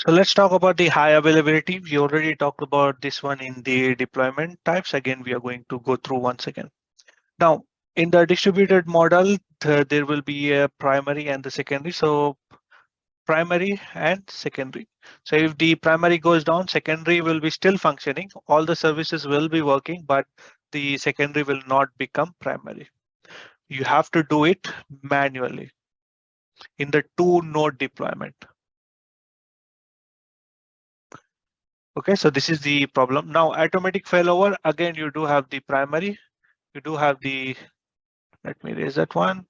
So let's talk about the high availability. We already talked about this one in the deployment types. Again, we are going to go through once again. Now, in the distributed model, there will be a primary and the secondary. So primary and secondary. So if the primary goes down, secondary will be still functioning. All the services will be working, but the secondary will not become primary. You have to do it manually in the two node deployment. Okay, so this is the problem. Now automatic failover, again, you do have the primary, you do have the, let me raise that one.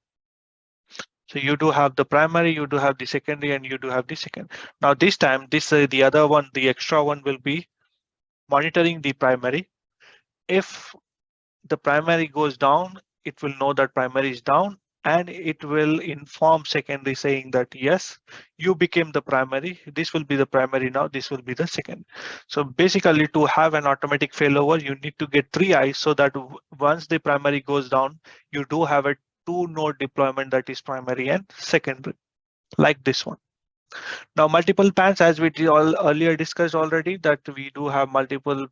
So you do have the primary, you do have the secondary, and you do have the second. Now this time, the other one, the extra one will be monitoring the primary. If the primary goes down, it will know that primary is down, and it will inform secondary saying that yes, you became the primary. This will be the primary now. This will be the second. So basically, to have an automatic failover, you need to get three eyes so that once the primary goes down, you do have a two node deployment that is primary and secondary, like this one. Now, multiple pans, as we all earlier discussed already, that we do have multiple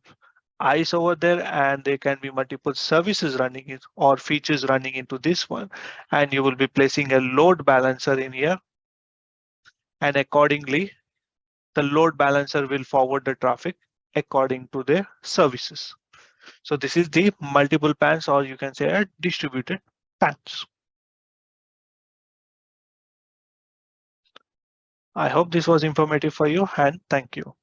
eyes over there, and there can be multiple services running it or features running into this one, and you will be placing a load balancer in here, and accordingly the load balancer will forward the traffic according to their services. So this is the multiple pans, or you can say a distributed pans. I hope this was informative for you, and thank you.